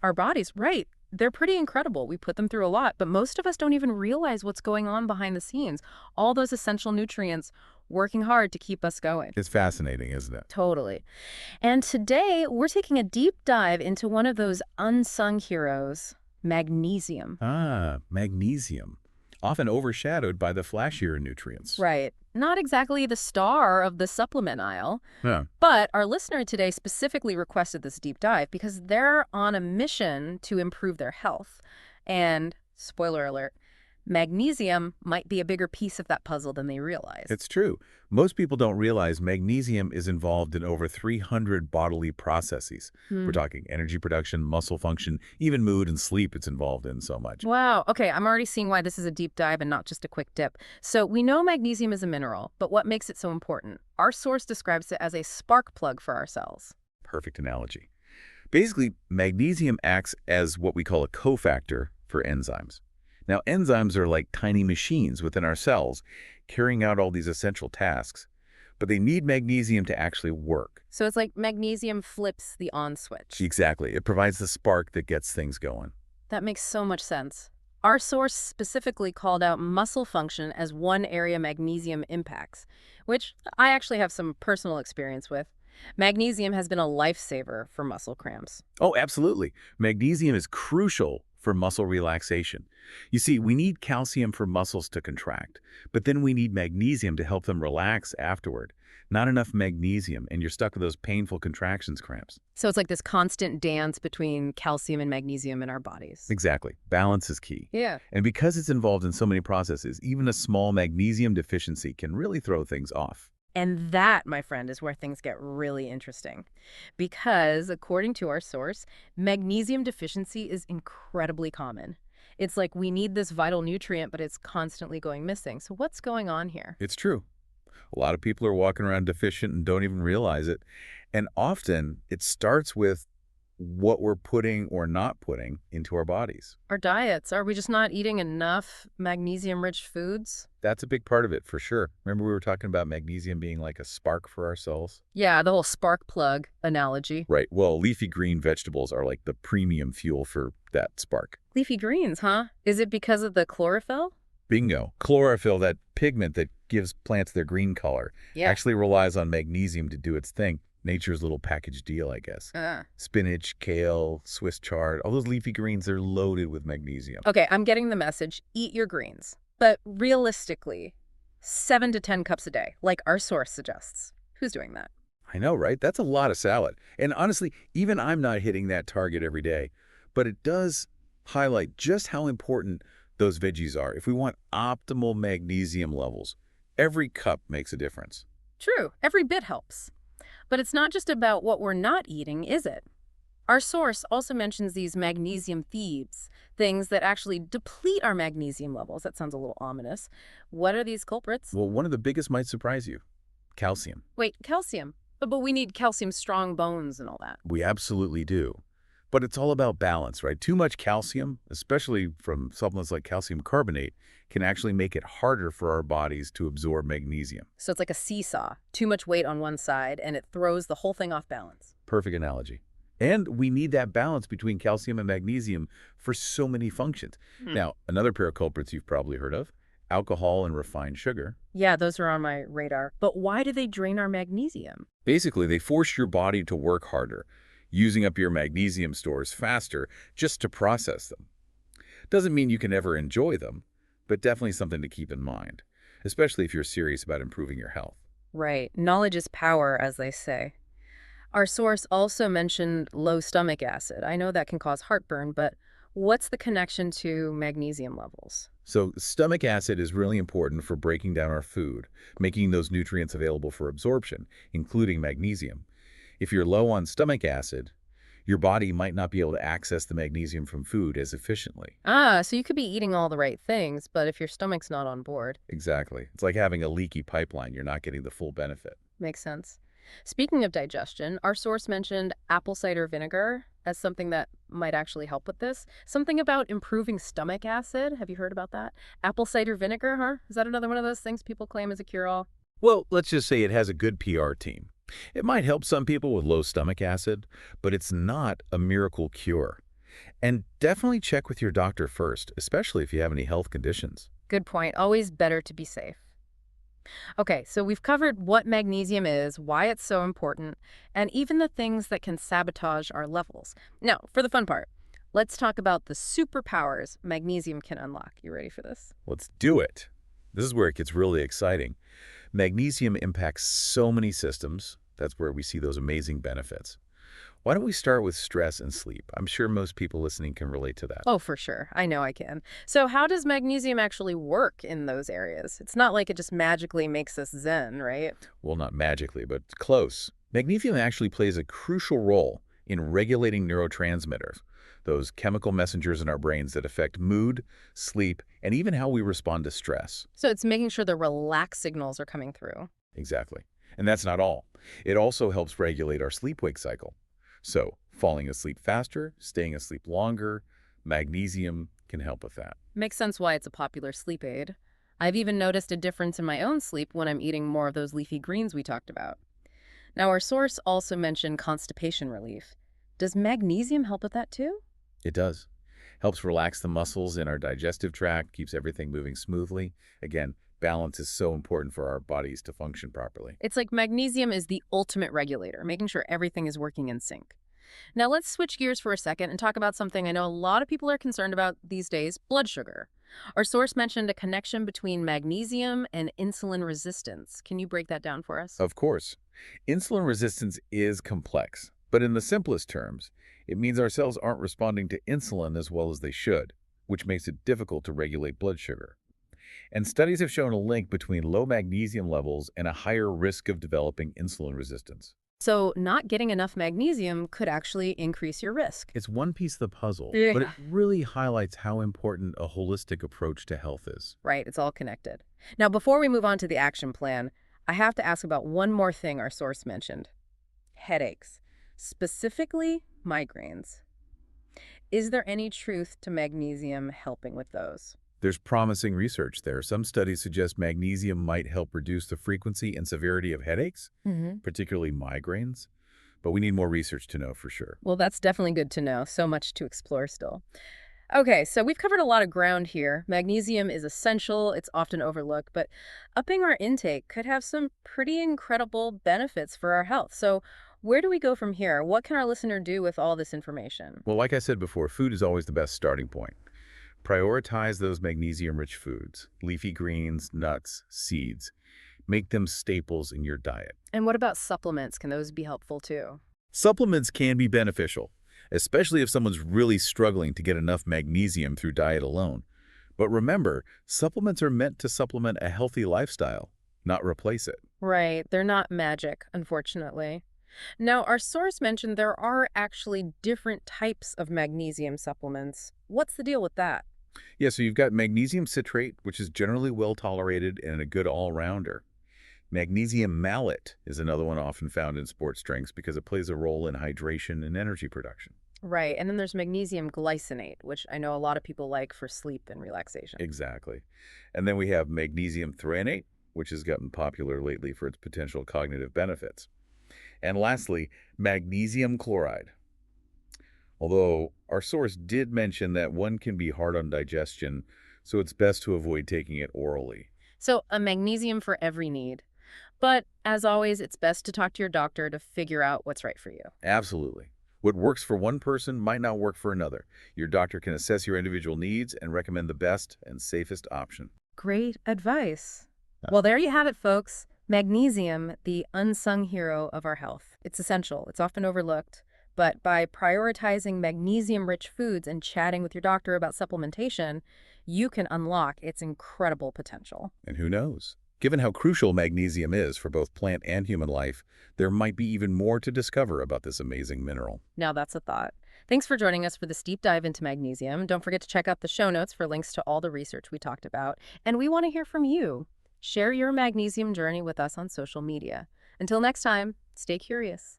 Our bodies, right. They're pretty incredible. We put them through a lot, but most of us don't even realize what's going on behind the scenes. All those essential nutrients working hard to keep us going. It's fascinating, isn't it? Totally. And today, we're taking a deep dive into one of those unsung heroes, magnesium. Ah, magnesium. Often overshadowed by the flashier nutrients. Right. Not exactly the star of the supplement aisle, Yeah. but our listener today specifically requested this deep dive because they're on a mission to improve their health. And, spoiler alert, magnesium might be a bigger piece of that puzzle than they realize. It's true. Most people don't realize magnesium is involved in over 300 bodily processes. We're talking energy production, muscle function, even mood and sleep it's involved in so much. Wow. Okay, I'm already seeing why this is a deep dive and not just a quick dip. So we know magnesium is a mineral, but what makes it so important? Our source describes it as a spark plug for our cells. Perfect analogy. Basically, magnesium acts as what we call a cofactor for enzymes. Now, enzymes are like tiny machines within our cells, carrying out all these essential tasks, but they need magnesium to actually work. So it's like magnesium flips the on switch. Exactly. It provides the spark that gets things going. That makes so much sense. Our source specifically called out muscle function as one area magnesium impacts, which I actually have some personal experience with. Magnesium has been a lifesaver for muscle cramps. Oh, absolutely. Magnesium is crucial for muscle relaxation. You see, we need calcium for muscles to contract, but then we need magnesium to help them relax afterward. Not enough magnesium, and you're stuck with those painful contractions cramps. So it's like this constant dance between calcium and magnesium in our bodies. Exactly. Balance is key. Yeah. And because it's involved in so many processes, even a small magnesium deficiency can really throw things off. And that, my friend, is where things get really interesting. Because, according to our source, magnesium deficiency is incredibly common. It's like we need this vital nutrient, but it's constantly going missing. So what's going on here? It's true. A lot of people are walking around deficient and don't even realize it. And often it starts with what we're putting or not putting into our bodies. Our diets, are we just not eating enough magnesium-rich foods? That's a big part of it for sure. Remember we were talking about magnesium being like a spark for our cells? Yeah, the whole spark plug analogy. Right. Well, leafy green vegetables are like the premium fuel for that spark. Leafy greens, huh? Is it because of the chlorophyll? Bingo. Chlorophyll, that pigment that gives plants their green color, Yeah. actually relies on magnesium to do its thing. Nature's little package deal, I guess. Spinach, kale, Swiss chard, all those leafy greens, they're loaded with magnesium. Okay, I'm getting the message. Eat your greens. But realistically, 7 to 10 cups a day, like our source suggests. Who's doing that? I know, right? That's a lot of salad. And honestly, even I'm not hitting that target every day. But it does highlight just how important those veggies are. If we want optimal magnesium levels, every cup makes a difference. True, every bit helps. But it's not just about what we're not eating, is it? Our source also mentions these magnesium thieves, things that actually deplete our magnesium levels. That sounds a little ominous. What are these culprits? Well, one of the biggest might surprise you. Calcium. Wait, calcium. But we need calcium-strong bones and all that. We absolutely do. But it's all about balance, right? Too much calcium, especially from supplements like calcium carbonate, can actually make it harder for our bodies to absorb magnesium. So it's like a seesaw. Too much weight on one side, and it throws the whole thing off balance. Perfect analogy. And we need that balance between calcium and magnesium for so many functions. Now, another pair of culprits you've probably heard of, alcohol and refined sugar. Yeah, those are on my radar. But why do they drain our magnesium? Basically, they force your body to work harder, using up your magnesium stores faster just to process them. Doesn't mean you can never enjoy them, but definitely something to keep in mind, especially if you're serious about improving your health. Right. Knowledge is power, as they say. Our source also mentioned low stomach acid. I know that can cause heartburn, but what's the connection to magnesium levels? So stomach acid is really important for breaking down our food, making those nutrients available for absorption, including magnesium. If you're low on stomach acid, your body might not be able to access the magnesium from food as efficiently. Ah, so you could be eating all the right things, but if your stomach's not on board. Exactly. It's like having a leaky pipeline. You're not getting the full benefit. Makes sense. Speaking of digestion, our source mentioned apple cider vinegar as something that might actually help with this. Something about improving stomach acid. Have you heard about that? Apple cider vinegar, huh? Is that another one of those things people claim is a cure-all? Well, let's just say it has a good PR team. It might help some people with low stomach acid, but it's not a miracle cure. And definitely check with your doctor first, especially if you have any health conditions. Good point. Always better to be safe. Okay, so we've covered what magnesium is, why it's so important, and even the things that can sabotage our levels. Now, for the fun part, let's talk about the superpowers magnesium can unlock. You ready for this? Let's do it. This is where it gets really exciting. Magnesium impacts so many systems. That's where we see those amazing benefits. Why don't we start with stress and sleep? I'm sure most people listening can relate to that. Oh, for sure. I know I can. So how does magnesium actually work in those areas? It's not like it just magically makes us zen, right? Well, not magically, but close. Magnesium actually plays a crucial role in regulating neurotransmitters, those chemical messengers in our brains that affect mood, sleep, and even how we respond to stress. So it's making sure the relax signals are coming through. Exactly. And that's not all. It also helps regulate our sleep-wake cycle. So, falling asleep faster, staying asleep longer, magnesium can help with that. Makes sense why it's a popular sleep aid. I've even noticed a difference in my own sleep when I'm eating more of those leafy greens we talked about. Now, our source also mentioned constipation relief. Does magnesium help with that too? It does. Helps relax the muscles in our digestive tract, keeps everything moving smoothly. Again, balance is so important for our bodies to function properly. It's like magnesium is the ultimate regulator, making sure everything is working in sync. Now, let's switch gears for a second and talk about something I know a lot of people are concerned about these days: blood sugar. Our source mentioned a connection between magnesium and insulin resistance. Can you break that down for us? Of course, insulin resistance is complex, but in the simplest terms, it means our cells aren't responding to insulin as well as they should, which makes it difficult to regulate blood sugar. And studies have shown a link between low magnesium levels and a higher risk of developing insulin resistance. So, not getting enough magnesium could actually increase your risk. It's one piece of the puzzle, but it Yeah. really highlights how important a holistic approach to health is. Right, it's all connected. Now, before we move on to the action plan, I have to ask about one more thing our source mentioned: headaches, specifically migraines. Is there any truth to magnesium helping with those? There's promising research there. Some studies suggest magnesium might help reduce the frequency and severity of headaches, particularly migraines, but we need more research to know for sure. Well, that's definitely good to know. So much to explore still. Okay, so we've covered a lot of ground here. Magnesium is essential, it's often overlooked, but upping our intake could have some pretty incredible benefits for our health. So, where do we go from here? What can our listener do with all this information? Well, like I said before, food is always the best starting point. Prioritize those magnesium-rich foods, leafy greens, nuts, seeds. Make them staples in your diet. And what about supplements? Can those be helpful too? Supplements can be beneficial, especially if someone's really struggling to get enough magnesium through diet alone. But remember, supplements are meant to supplement a healthy lifestyle, not replace it. Right, they're not magic, unfortunately. Now, our source mentioned there are actually different types of magnesium supplements. What's the deal with that? Yeah, so you've got magnesium citrate, which is generally well tolerated and a good all-rounder. Magnesium malate is another one often found in sports drinks because it plays a role in hydration and energy production. Right, and then there's magnesium glycinate, which I know a lot of people like for sleep and relaxation. Exactly. And then we have magnesium threonate, which has gotten popular lately for its potential cognitive benefits. And lastly, magnesium chloride. Although our source did mention that one can be hard on digestion, so it's best to avoid taking it orally. So, a magnesium for every need. But as always, it's best to talk to your doctor to figure out what's right for you. Absolutely. What works for one person might not work for another. Your doctor can assess your individual needs and recommend the best and safest option. Great advice. Well, there you have it, folks. Magnesium, the unsung hero of our health. It's essential. It's often overlooked. But by prioritizing magnesium-rich foods and chatting with your doctor about supplementation, you can unlock its incredible potential. And who knows? Given how crucial magnesium is for both plant and human life, there might be even more to discover about this amazing mineral. Now that's a thought. Thanks for joining us for this deep dive into magnesium. Don't forget to check out the show notes for links to all the research we talked about. And we want to hear from you. Share your magnesium journey with us on social media. Until next time, stay curious.